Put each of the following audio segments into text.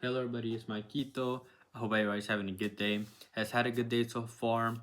Hello everybody, it's Maikito. I hope everybody's having a good day. Has had a good day so far.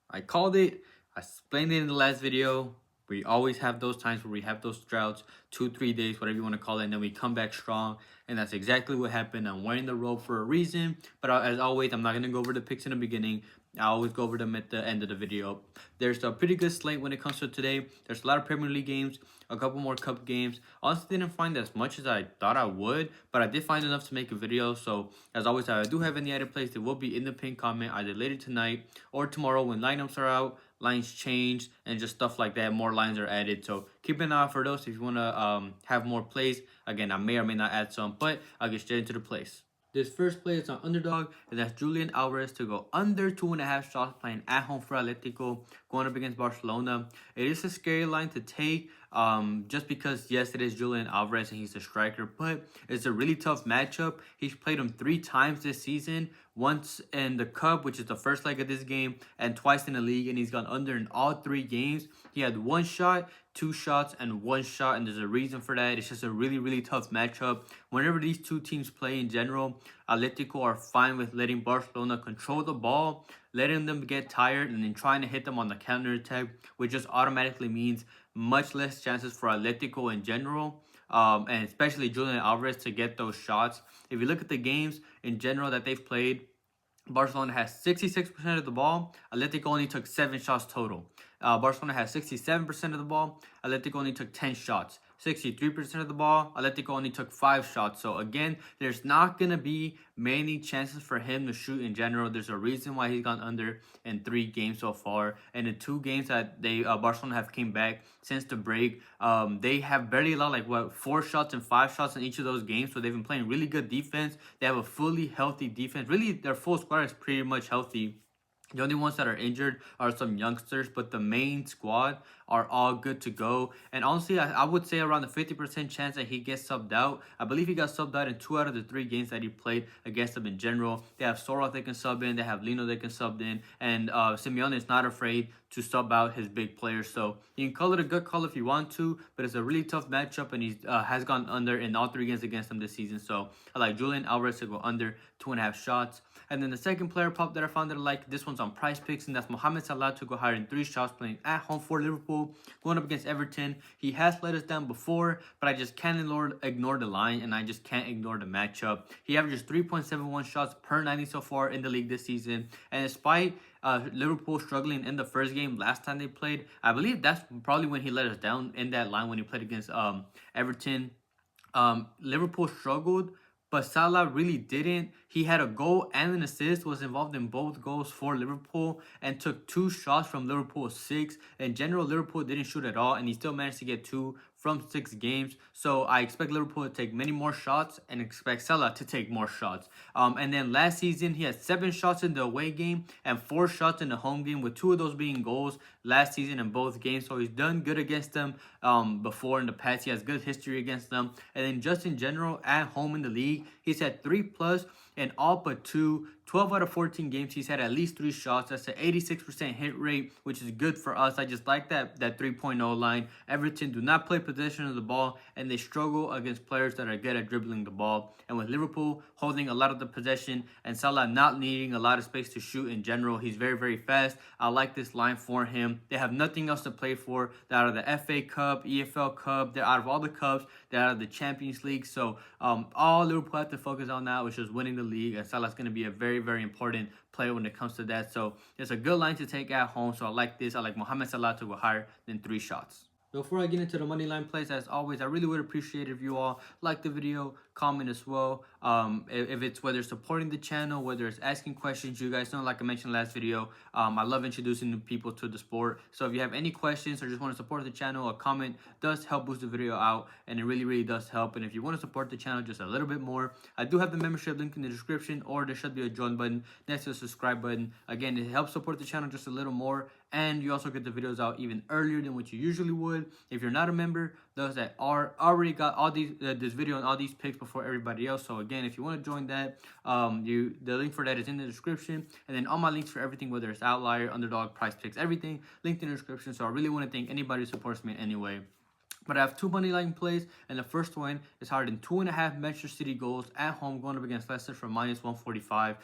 I called it. I explained it in the last video. We always have those times where we have those droughts, 2-3 days, whatever you want to call it, and then we come back strong. And that's exactly what happened. I'm wearing the robe for a reason, but as always, I'm not going to go over the picks in the beginning. I always go over them at the end of the video. There's a pretty good slate when it comes to today. There's a lot of Premier League games, a couple more Cup games. Honestly, didn't find as much as I thought I would, but I did find enough to make a video. So, as always, if I do have any added plays, they will be in the pinned comment either later tonight or tomorrow when lineups are out, lines change, and just stuff like that. More lines are added. So, keep an eye out for those if you want to have more plays. Again, I may or may not add some, but I'll get straight into the plays. This first play is on underdog, and that's Julian Alvarez to go under 2.5 shots playing at home for Atletico, going up against Barcelona. It is a scary line to take, just because, yes, it is Julian Alvarez and he's a striker, but it's a really tough matchup. He's played him 3 times this season, once in the Cup, which is the first leg of this game, and twice in the league, and he's gone under in all 3 games. He had 1 shot, 2 shots, and 1 shot, and there's a reason for that. It's just a really, really tough matchup. Whenever these two teams play in general, Atletico are fine with letting Barcelona control the ball, letting them get tired, and then trying to hit them on the counter attack, which just automatically means much less chances for Atletico in general, and especially Julian Alvarez to get those shots. If you look at the games in general that they've played, Barcelona has 66% of the ball. Atletico only took 7 shots total. Barcelona has 67% of the ball. Atletico only took 10 shots. 63% of the ball. Atletico only took 5 shots. So again, there's not going to be many chances for him to shoot in general. There's a reason why he's gone under in 3 games so far. And in 2 games that they Barcelona have came back since the break, they have barely allowed 4 shots and 5 shots in each of those games. So they've been playing really good defense. They have a fully healthy defense. Really, their full squad is pretty much healthy. The only ones that are injured are some youngsters, but the main squad are all good to go. And honestly, I would say around the 50% chance that he gets subbed out. I believe he got subbed out in 2 out of the 3 games that he played against them in general. They have Sora they can sub in, they have Lino they can sub in, and Simeone is not afraid to sub out his big players. So you can call it a good call if you want to, but it's a really tough matchup, and he has gone under in all 3 games against them this season. So I like Julian Alvarez to go under 2.5 shots. And then the second player prop that I found that I like, this one's on PrizePicks, and that's Mohamed Salah to go higher in 3 shots playing at home for Liverpool, going up against Everton. He has let us down before, but I just can't ignore the line, and I just can't ignore the matchup. He averages 3.71 shots per 90 so far in the league this season, and despite Liverpool struggling in the first game last time they played, I believe that's probably when he let us down in that line when he played against Everton. Liverpool struggled, but Salah really didn't. He had a goal and an assist, was involved in both goals for Liverpool, and took 2 shots from Liverpool's 6. In general, Liverpool didn't shoot at all, and he still managed to get 2 from 6 games. So I expect Liverpool to take many more shots and expect Salah to take more shots. And then last season, he had 7 shots in the away game and 4 shots in the home game, with 2 of those being goals last season in both games. So he's done good against them before in the past. He has good history against them. And then just in general, at home in the league, he's had 3+ in all but 12 out of 14 games, he's had at least 3 shots. That's an 86% hit rate, which is good for us. I just like that 3.0 line. Everton do not play possession of the ball, and they struggle against players that are good at dribbling the ball. And with Liverpool holding a lot of the possession and Salah not needing a lot of space to shoot in general, he's very, very fast. I like this line for him. They have nothing else to play for. They're out of the FA Cup, EFL Cup. They're out of all the cups. They're out of the Champions League. So all Liverpool have to focus on now is just winning the league, and Salah's going to be a very, very important player when it comes to that. So it's a good line to take at home. So I like this. I like Mohamed Salah to go higher than 3 shots. Before I get into the money line plays, as always, I really would appreciate if you all like the video, comment as well. If it's whether supporting the channel, whether it's asking questions, you guys know, like I mentioned last video, I love introducing new people to the sport. So if you have any questions or just want to support the channel, a comment does help boost the video out, and it really, really does help. And if you want to support the channel just a little bit more, I do have the membership link in the description, or there should be a join button next to the subscribe button. Again, it helps support the channel just a little more, and you also get the videos out even earlier than what you usually would. If you're not a member, those that are already got all these this video and all these picks before everybody else. So again, if you want to join that, the link for that is in the description, and then all my links for everything, whether it's Outlier, Underdog, PrizePicks, everything linked in the description. So I really want to thank anybody who supports me in any way. But I have two money line plays, and the first one is higher than 2.5 Manchester City goals at home going up against Leicester for -145.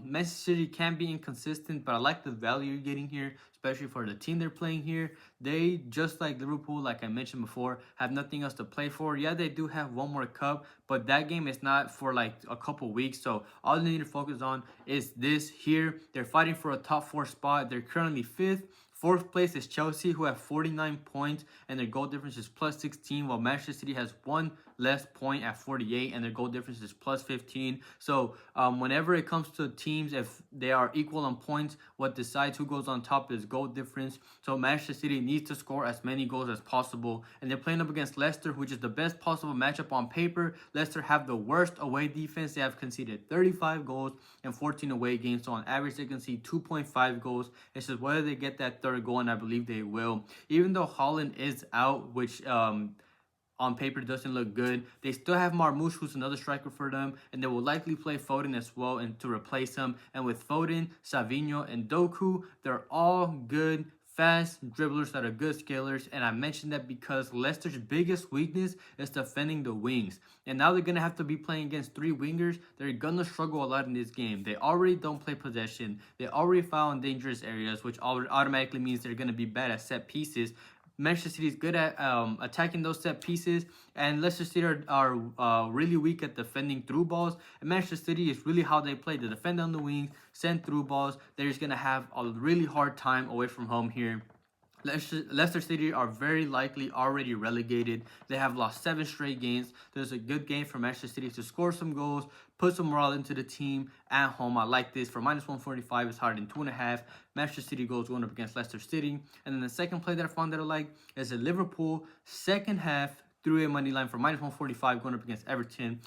Manchester City can be inconsistent, but I like the value you're getting here, especially for the team they're playing here. They, just like Liverpool, like I mentioned before, have nothing else to play for. Yeah, they do have one more cup, but that game is not for like a couple weeks. So all they need to focus on is this here. They're fighting for a top 4 spot. They're currently 5th. Fourth place is Chelsea, who have 49 points, and their goal difference is +16, while Manchester City has one less point at 48, and their goal difference is +15. So whenever it comes to teams, if they are equal on points, what decides who goes on top is goal difference. So Manchester City needs to score as many goals as possible, and they're playing up against Leicester, which is the best possible matchup on paper. Leicester have the worst away defense. They have conceded 35 goals in 14 away games, so on average they concede 2.5 goals. It's just whether they get that third goal, and I believe they will. Even though Haaland is out, which on paper doesn't look good, they still have Marmoush, who's another striker for them, and they will likely play Foden as well and to replace him. And with Foden, Savinho, and Doku, they're all good fast dribblers that are good scalers, and I mentioned that because Leicester's biggest weakness is defending the wings, and now they're gonna have to be playing against 3 wingers. They're gonna struggle a lot in this game. They already don't play possession, they already foul in dangerous areas, which automatically means they're gonna be bad at set pieces. Manchester City is good at attacking those set pieces, and Leicester City are really weak at defending through balls. And Manchester City is really how they play. They defend on the wings, send through balls. They're just going to have a really hard time away from home here. Leicester City are very likely already relegated. They have lost 7 straight games. There's a good game for Manchester City to score some goals, put some morale into the team at home. I like this. For -145, it's higher than 2.5. Manchester City goals going up against Leicester City. And then the second play that I found that I like is a Liverpool second half 3-way money line for -145 going up against Everton.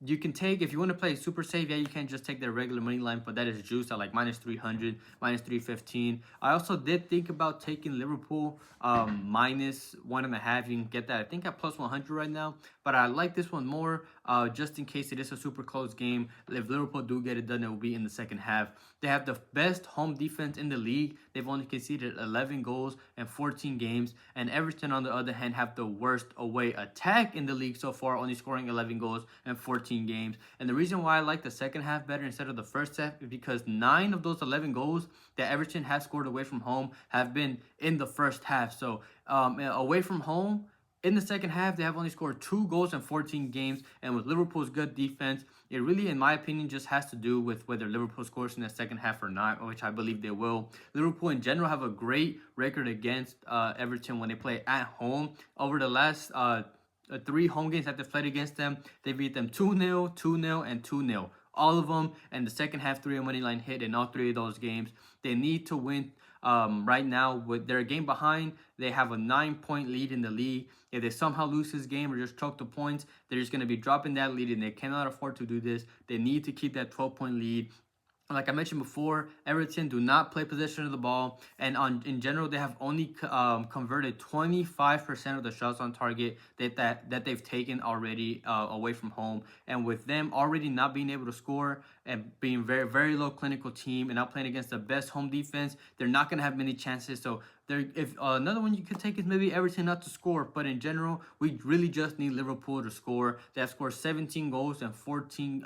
You can take, if you want to play super safe, yeah, you can just take their regular money line, but that is juiced at like -300, -315. I also did think about taking Liverpool -1.5. You can get that, I think, at +100 right now, but I like this one more just in case it is a super close game. If Liverpool do get it done, it will be in the second half. They have the best home defense in the league. They've only conceded 11 goals in 14 games, and Everton, on the other hand, have the worst away attack in the league so far, only scoring 11 goals in 14 games. And the reason why I like the second half better instead of the first half is because 9 of those 11 goals that Everton has scored away from home have been in the first half. So away from home, in the second half, they have only scored 2 goals in 14 games, and with Liverpool's good defense, it really, in my opinion, just has to do with whether Liverpool scores in the second half or not, which I believe they will. Liverpool, in general, have a great record against Everton when they play at home. Over the last 3 home games that they've played against them, they beat them 2-0, 2-0, and 2-0. All of them, and the second half 3 money line hit in all 3 of those games. They need to win. Right now, with their game behind, they have a 9-point lead in the league. If they somehow lose this game or just choke the points, they're just going to be dropping that lead, and they cannot afford to do this. They need to keep that 12-point lead. Like I mentioned before, Everton do not play possession of the ball, and in general, they have only converted 25% of the shots on target that they've taken already away from home. And with them already not being able to score and being very, very low clinical team and not playing against the best home defense, they're not going to have many chances. So if another one you could take is maybe Everton not to score, but in general, we really just need Liverpool to score. They have scored 17 goals and 14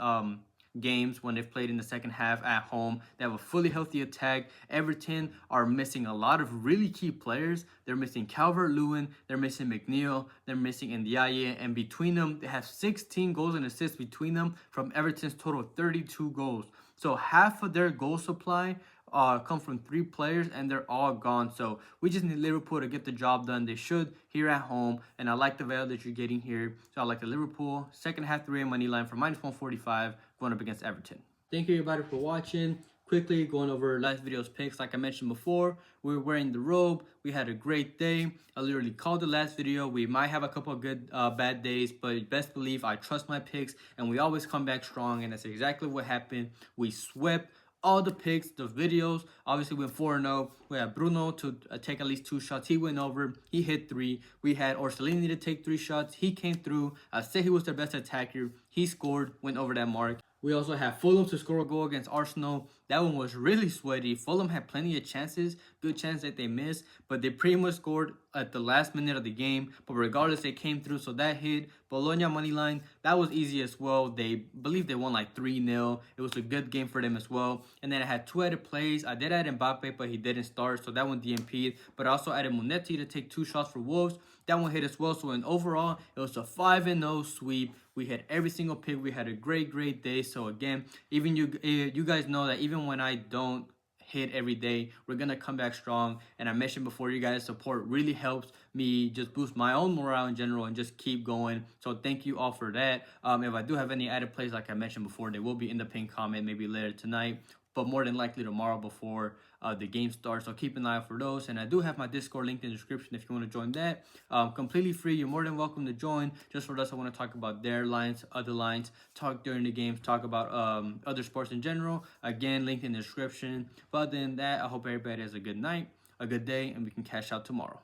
games when they've played in the second half at home. They have a fully healthy attack. Everton are missing a lot of really key players. They're missing Calvert-Lewin, they're missing McNeil, they're missing Ndiaye, and between them, they have 16 goals and assists between them from Everton's total 32 goals. So half of their goal supply come from 3 players, and they're all gone. So we just need Liverpool to get the job done. They should here at home, and I like the value that you're getting here. So I like the Liverpool second half 3 money line for -145 going up against Everton. Thank you everybody for watching. Quickly going over last video's picks. Like I mentioned before, we were wearing the robe. We had a great day. I literally called the last video. We might have a couple of good bad days, but best believe I trust my picks, and we always come back strong, and that's exactly what happened. We swept all the picks, the videos. Obviously, we went 4-0. We had Bruno to take at least 2 shots. He went over. He hit 3. We had Orsolini to take 3 shots. He came through. I said he was their best attacker. He scored, went over that mark. We also have Fulham to score a goal against Arsenal. That one was really sweaty. Fulham had plenty of chances, good chance that they missed, but they pretty much scored at the last minute of the game. But regardless, they came through, so that hit. Bologna money line, that was easy as well. They believe they won like 3-0. It was a good game for them as well. And then I had 2 added plays. I did add Mbappe, but he didn't start, so that one DNP'd. But I also added Monetti to take 2 shots for Wolves. That one hit as well. So in overall, it was a 5-0 sweep. We hit every single pick. We had a great day. So again, even you guys know that even when I don't hit every day, we're gonna come back strong. And I mentioned before, you guys' support really helps me just boost my own morale in general and just keep going. So thank you all for that. If I do have any added plays, like I mentioned before, they will be in the pinned comment maybe later tonight, but more than likely tomorrow before the game starts. So keep an eye out for those. And I do have my Discord linked in the description if you want to join that. Completely free. You're more than welcome to join. Just for us, I want to talk about their lines, other lines, talk during the games, talk about other sports in general. Again, linked in the description. But other than that, I hope everybody has a good night, a good day, and we can cash out tomorrow.